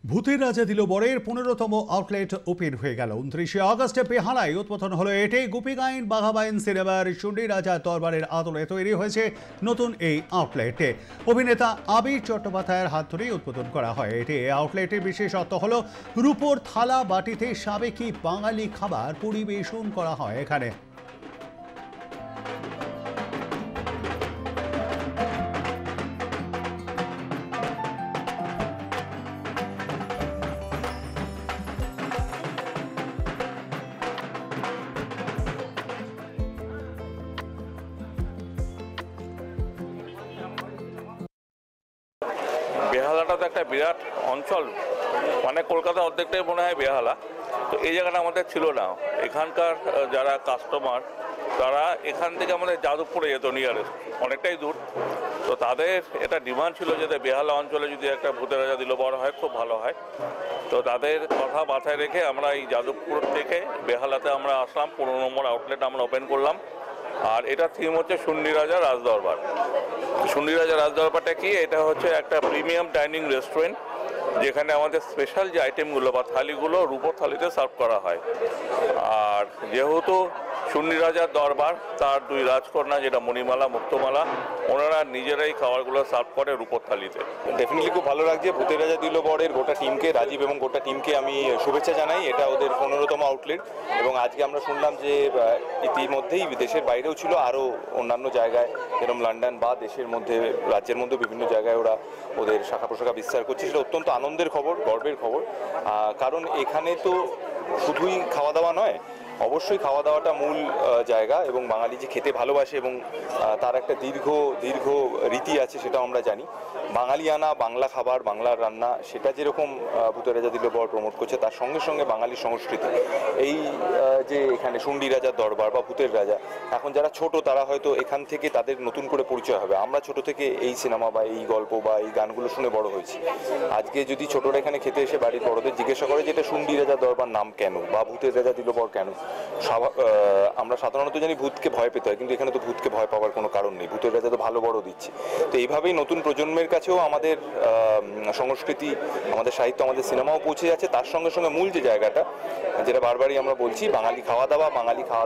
ভূতের রাজা দিল বরের 15তম আউটলেট ওপেন হয়ে গেল। 29শে আগস্টে বেহালায় উদ্বোধন হলো এটি। গোপীগাইন বাঘাবাইন সিনেমার শুন্ডি রাজা দরবারের আদলে তৈরি হয়েছে নতুন এই আউটলেটে। অভিনেতা আবির চট্টোপাধ্যায়ের হাত ধরেই উদ্বোধন করা হয় এটি। আউটলেটের বিশেষত্ব হলো রূপোর থালা বাটিতে সাবেকি বাঙালি খাবার পরিবেশন করা হয় এখানে। বেহালাটা তো একটা বিরাট অঞ্চল, মানে কলকাতা অর্ধেকটাই মনে হয় বেহালা। তো এই জায়গাটা আমাদের ছিল না। এখানকার যারা কাস্টমার তারা এখান থেকে আমাদের যাদবপুরে যেত, নিয়ারেস্ট, অনেকটাই দূর। তো তাদের এটা ডিমান্ড ছিল যে বেহালা অঞ্চলে যদি একটা ভূতের রাজা দিল বড় হয় খুব ভালো হয়। তো তাদের কথা মাথায় রেখে আমরা এই যাদবপুর থেকে বেহালাতে আমরা আসলাম, 15 নম্বর আউটলেট আমরা ওপেন করলাম। আর এটা থিম হচ্ছে শুন্ডি রাজা রাজদরবার। শুন্ডি রাজা রাজদরবারটা কি? এটা হচ্ছে একটা প্রিমিয়াম ডাইনিং রেস্টুরেন্ট, যেখানে আমাদের স্পেশাল যে আইটেমগুলো বা থালিগুলো রূপোর থালিতে সার্ভ করা হয়। আর যেহেতু শুন্ডি রাজার দরবার, তার দুই রাজকন্যা যেটা মণিমালা মুক্তমালা, ওনারা নিজেরাই খাবারগুলো সার্ভ করে রূপোর থালিতে। ডেফিনেটলি খুব ভালো লাগছে। ভূতের রাজা দিল বরের গোটা টিমকে, রাজীব এবং গোটা টিমকে আমি শুভেচ্ছা জানাই। এটা ওদের 15তম আউটলেট এবং আজকে আমরা শুনলাম যে ইতিমধ্যেই দেশের বাইরেও ছিল, আরও অন্যান্য জায়গায় যেরকম লন্ডন বা দেশের মধ্যে, রাজ্যের মধ্যে বিভিন্ন জায়গায় ওরা ওদের শাখা প্রশাখা বিস্তার করছে। সেটা অত্যন্ত আনন্দের খবর, গর্বের খবর। কারণ এখানে তো শুধুই খাওয়া দাওয়া নয়, অবশ্যই খাওয়া দাওয়াটা মূল জায়গা, এবং বাঙালি যে খেতে ভালোবাসে এবং তার একটা দীর্ঘ রীতি আছে সেটাও আমরা জানি। বাঙালিয়ানা, বাংলা খাবার, বাংলার রান্না, সেটা যেরকম ভূতের রাজা দিল বর প্রমোট করছে, তার সঙ্গে সঙ্গে বাঙালি সংস্কৃতি, এই যে এখানে শুন্ডি রাজার দরবার বা ভূতের রাজা, এখন যারা ছোট তারা হয়তো এখান থেকে তাদের নতুন করে পরিচয় হবে। আমরা ছোট থেকে এই সিনেমা বা এই গল্প বা এই গানগুলো শুনে বড় হয়েছি। আজকে যদি ছোটরা এখানে খেতে এসে বাড়ির বড়দের জিজ্ঞাসা করে যে এটা শুন্ডি রাজার দরবার নাম কেন বা ভূতের রাজা দিল বর কেন, আমরা সাধারণত জানি ভূতকে ভয় পেতে হয়, কিন্তু এখানে তো ভূতকে ভয় পাওয়ার কোনো কারণ নেই। ভূতের রাজা তো ভালো বড় দিচ্ছে। তো এইভাবেই নতুন প্রজন্মের কাছেও আমাদের সংস্কৃতি, আমাদের সাহিত্য, আমাদের সিনেমাও পৌঁছে যাচ্ছে। তার সঙ্গে সঙ্গে মূল যে জায়গাটা, যেটা বারবারই আমরা বলছি, বাঙালি খাওয়া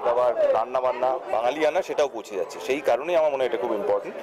দাওয়ার রান্না বান্না, বাঙালিয়ানা, সেটাও পৌঁছে যাচ্ছে। সেই কারণেই আমার মনে হয় এটা খুব ইম্পর্টেন্ট।